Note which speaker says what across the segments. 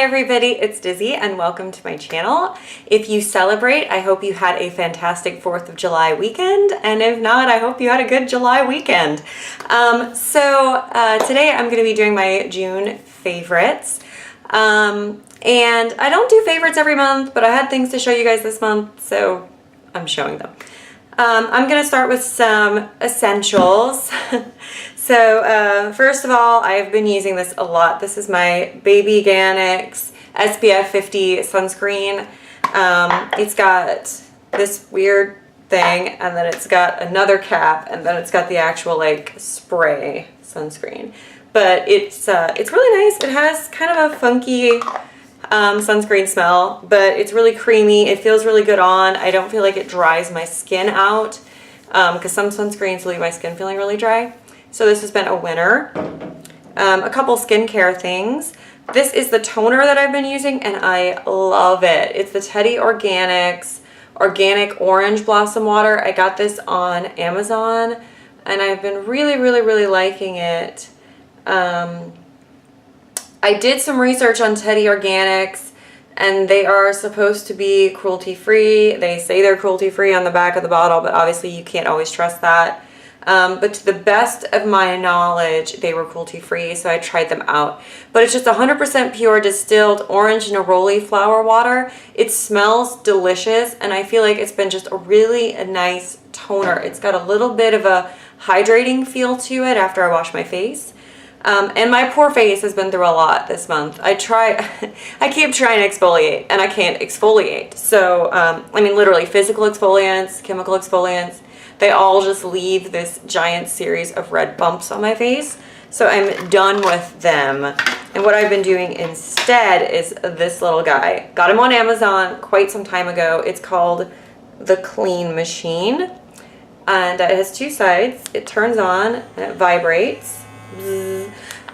Speaker 1: Hey everybody, it's Dizzy and welcome to my channel. If you celebrate, I hope you had a fantastic 4th of July weekend, and if not, I hope you had a good July weekend. Today I'm going to be doing my June favorites. And I don't do favorites every month, but I had things to show you guys this month, so I'm showing them. I'm going to start with some essentials. First of all, I've been using this a lot. This is my Baby Organics SPF 50 sunscreen. It's got this weird thing, and then it's got another cap, and then it's got the actual like spray sunscreen. But it's really nice. It has kind of a funky sunscreen smell, but it's really creamy. It feels really good on. I don't feel like it dries my skin out because some sunscreens leave my skin feeling really dry. So this has been a winner. A couple skincare things. This is the toner that I've been using and I love it. It's the Teddy Organics Organic Orange Blossom Water. I got this on Amazon and I've been really liking it. I did some research on Teddy Organics and they are supposed to be cruelty-free. They say they're cruelty-free on the back of the bottle, but obviously you can't always trust that. But to the best of my knowledge, they were cruelty-free, so I tried them out. But it's just 100% pure distilled orange neroli flower water. It smells delicious, and I feel like it's been just a really nice toner. It's got a little bit of a hydrating feel to it after I wash my face. And my poor face has been through a lot this month. I keep trying to exfoliate, and I can't exfoliate. So, I mean, literally physical exfoliants, chemical exfoliants, they all just leave this giant series of red bumps on my face. So I'm done with them. And what I've been doing instead is this little guy. Got him on Amazon quite some time ago. It's called the Clean Machine. And it has two sides. It turns on and it vibrates.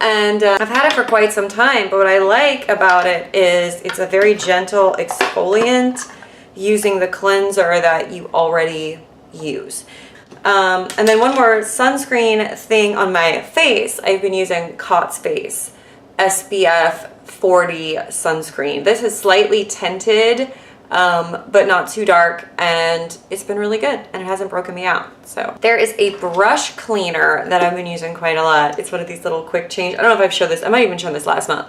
Speaker 1: And I've had it for quite some time. But what I like about it is it's a very gentle exfoliant using the cleanser that you already use. And then one more sunscreen thing on my face. I've been using Cot's Face SPF 40 sunscreen. This is slightly tinted, but not too dark, and it's been really good and it hasn't broken me out. So there is a brush cleaner that I've been using quite a lot. It's one of these little quick change. I don't know if I've showed this. I might even show this last month,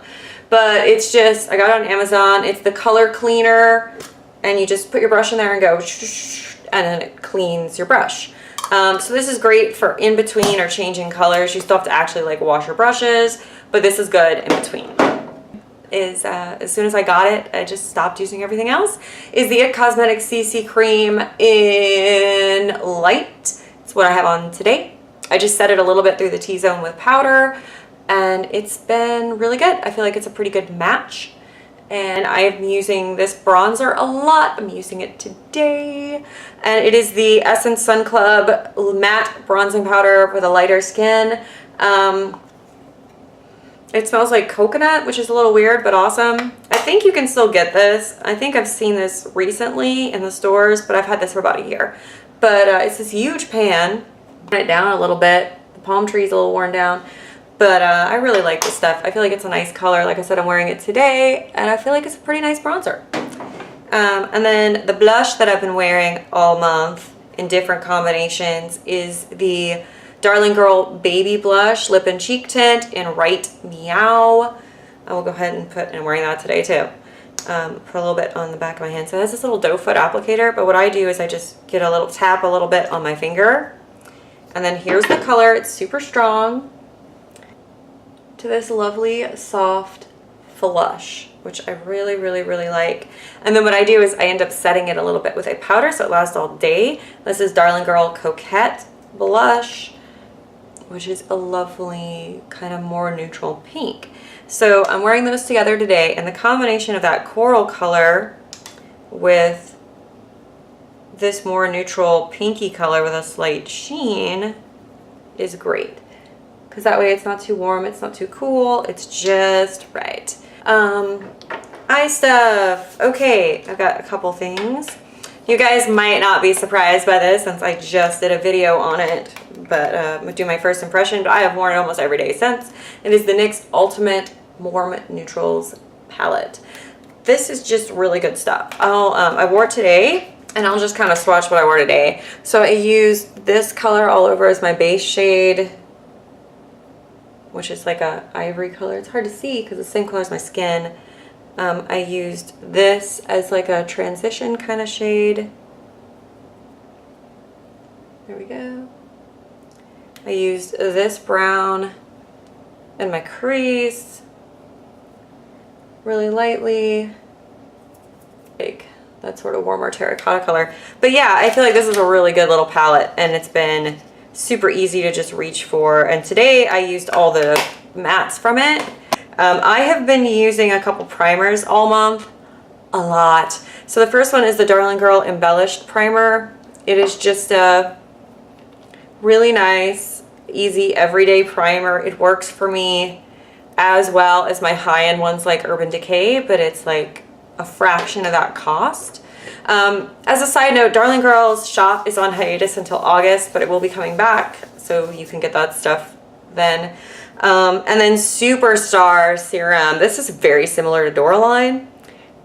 Speaker 1: but it's just, I got it on Amazon. It's the color cleaner, and you just put your brush in there and go, and then it cleans your brush. So this is great for in between or changing colors. You still have to actually like wash your brushes, but this is good in between. As soon as I got it, I just stopped using everything else. Is the IT Cosmetics CC Cream in Light. It's what I have on today. I just set it a little bit through the T-zone with powder, and it's been really good. I feel like it's a pretty good match. And I'm using this bronzer a lot. I'm using it today. And it is the Essence Sun Club Matte Bronzing Powder for the lighter skin. It smells like coconut, which is a little weird, but awesome. I think you can still get this. I think I've seen this recently in the stores, but I've had this for about a year. But it's this huge pan. Turn it down a little bit. The palm tree's a little worn down. But I really like this stuff. I feel like it's a nice color. Like I said, I'm wearing it today, and I feel like it's a pretty nice bronzer. And then the blush that I've been wearing all month in different combinations is the Darling Girl Baby Blush Lip and Cheek Tint in Right Meow. I will go ahead and I'm wearing that today too. Put a little bit on the back of my hand. So it has this little doe foot applicator, but what I do is I just get a little tap a little bit on my finger. And then here's the color. It's super strong. To this lovely soft flush, which I really like. And then what I do is I end up setting it a little bit with a powder so it lasts all day. This is Darling Girl Coquette Blush, which is a lovely kind of more neutral pink. So I'm wearing those together today, and the combination of that coral color with this more neutral pinky color with a slight sheen is great. Because that way it's not too warm, it's not too cool, it's just right. Eye stuff. Okay, I've got a couple things. You guys might not be surprised by this since I just did a video on it, but I'm going to do my first impression, but I have worn it almost every day since. It is the NYX Ultimate Warm Neutrals palette. This is just really good stuff. I wore it today, and I'll just kind of swatch what I wore today. So I used this color all over as my base shade, which is like a ivory color. It's hard to see because it's the same color as my skin. I used this as like a transition kind of shade. There we go. I used this brown in my crease, really lightly, like that sort of warmer terracotta color. But yeah, I feel like this is a really good little palette, and it's been super easy to just reach for. And today I used all the mattes from it. I have been using a couple primers all month, a lot. So the first one is the Darling Girl Embellished Primer. It is just a really nice, easy, everyday primer. It works for me as well as my high-end ones like Urban Decay, but it's like a fraction of that cost. As a side note, Darling Girl's shop is on hiatus until August, but it will be coming back, so you can get that stuff then. And then Superstar Serum. This is very similar to Doraline,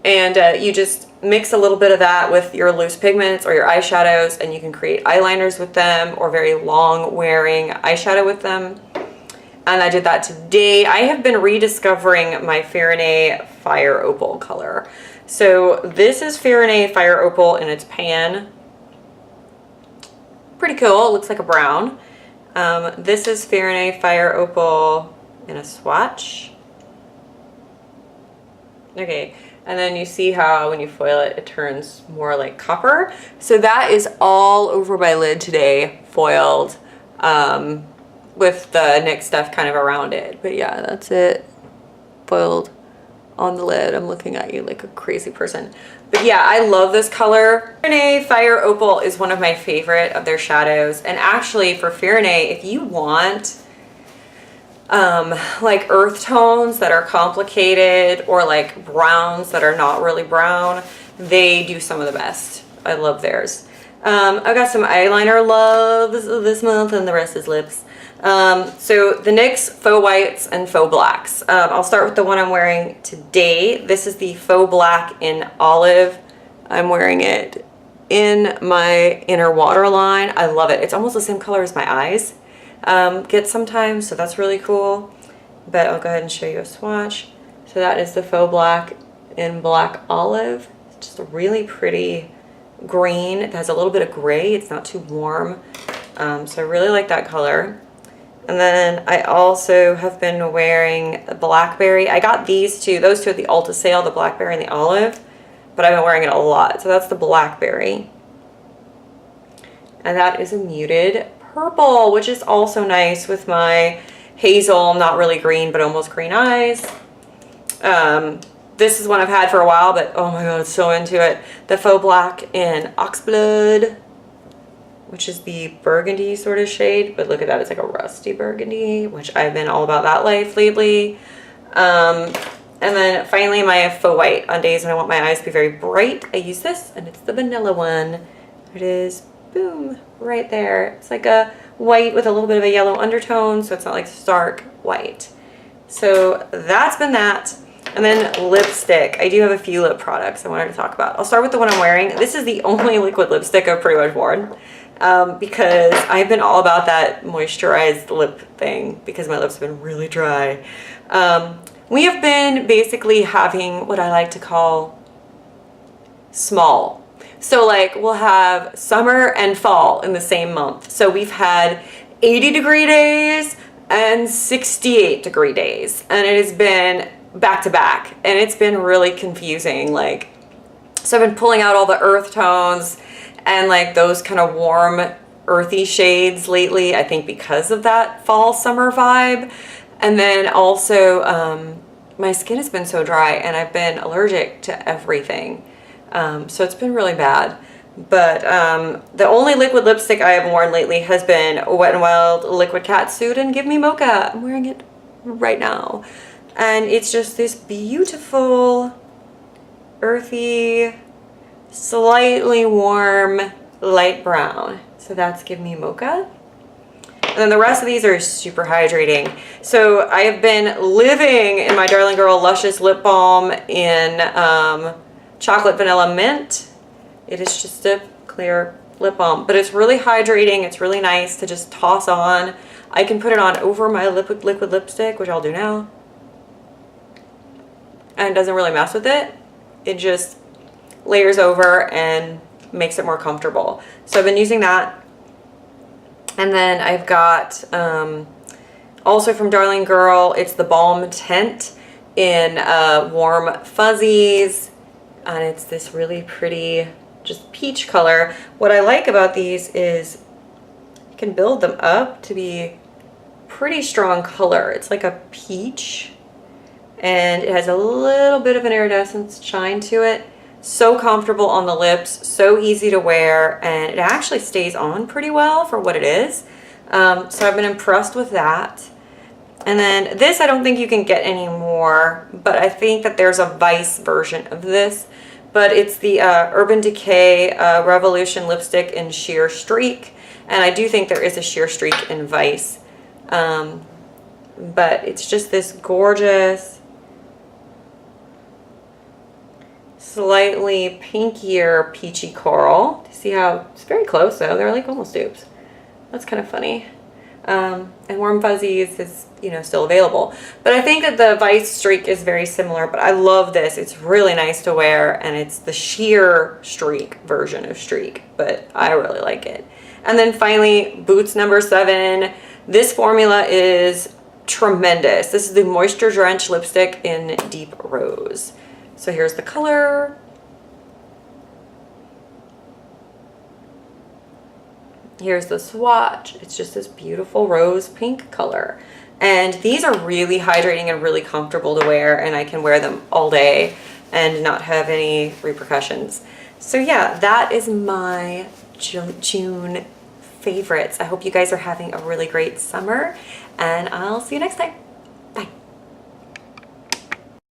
Speaker 1: and you just mix a little bit of that with your loose pigments or your eyeshadows, and you can create eyeliners with them or very long wearing eyeshadow with them. And I did that today. I have been rediscovering my Farinay Fire Opal color. So this is Farinay Fire Opal in its pan. Pretty cool. It looks like a brown. This is Farinay Fire Opal in a swatch. Okay, and then you see how when you foil it, it turns more like copper. So that is all over my lid today, foiled, with the NYX stuff kind of around it. But yeah, that's it, foiled on the lid. I'm looking at you like a crazy person. But yeah, I love this color. Farinay Fire Opal is one of my favorite of their shadows. And actually for Farinay, if you want like earth tones that are complicated, or like browns that are not really brown, they do some of the best. I love theirs. I've got some eyeliner loves this month, and the rest is lips. So the NYX Faux Whites and Faux Blacks. I'll start with the one I'm wearing today. This is the Faux Black in Olive. I'm wearing it in my inner waterline. I love it. It's almost the same color as my eyes get sometimes, so that's really cool. But I'll go ahead and show you a swatch. So that is the Faux Black in Black Olive. It's just a really pretty green. It has a little bit of gray. It's not too warm. So I really like that color. And then I also have been wearing Blackberry. I got these two, those two at the Ulta sale, the Blackberry and the Olive, but I've been wearing it a lot. So that's the Blackberry. And that is a muted purple, which is also nice with my hazel, not really green, but almost green eyes. This is one I've had for a while, but oh my god, I'm so into it. The Faux Black in Oxblood, which is the burgundy sort of shade, but look at that, it's like a rusty burgundy, which I've been all about that life lately. And then finally my Faux White. On days when I want my eyes to be very bright, I use this, and it's the vanilla one. It is, boom, right there. It's like a white with a little bit of a yellow undertone, so it's not like stark white. So that's been that. And then lipstick. I do have a few lip products I wanted to talk about. I'll start with the one I'm wearing. This is the only liquid lipstick I've pretty much worn, because I've been all about that moisturized lip thing because my lips have been really dry. We have been basically having what I like to call small. So like we'll have summer and fall in the same month. So we've had 80-degree days and 68-degree days, and it has been back to back, and it's been really confusing. Like, so I've been pulling out all the earth tones and like those kind of warm earthy shades lately, I think because of that fall summer vibe. And then also my skin has been so dry, and I've been allergic to everything, so it's been really bad. But the only liquid lipstick I have worn lately has been Wet n Wild Liquid Catsuit and Give Me Mocha. I'm wearing it right now. And it's just this beautiful, earthy, slightly warm, light brown. So that's Give Me Mocha. And then the rest of these are super hydrating. So I have been living in my Darling Girl Luscious Lip Balm in Chocolate Vanilla Mint. It is just a clear lip balm, but it's really hydrating. It's really nice to just toss on. I can put it on over my liquid lipstick, which I'll do now. And it doesn't really mess with it. It just layers over and makes it more comfortable. So I've been using that. And then I've got, also from Darling Girl, it's the Balm Tint in Warm Fuzzies. And it's this really pretty, just peach color. What I like about these is you can build them up to be pretty strong color. It's like a peach. And it has a little bit of an iridescent shine to it. So comfortable on the lips, so easy to wear, and it actually stays on pretty well for what it is. So I've been impressed with that. And then this I don't think you can get anymore, but I think that there's a Vice version of this. But it's the Urban Decay Revolution lipstick in Sheer Streak. And I do think there is a Sheer Streak in Vice. But it's just this gorgeous, slightly pinkier peachy coral. See how it's very close though. They're like almost dupes. That's kind of funny. And Warm Fuzzies is, you know, still available. But I think that the Vice Streak is very similar, but I love this. It's really nice to wear, and it's the Sheer Streak version of Streak, but I really like it. And then finally, Boots number 7. This formula is tremendous. This is the Moisture Drenched Lipstick in Deep Rose. So here's the color. Here's the swatch. It's just this beautiful rose pink color. And these are really hydrating and really comfortable to wear, and I can wear them all day and not have any repercussions. So yeah, that is my June favorites. I hope you guys are having a really great summer, and I'll see you next time. Bye.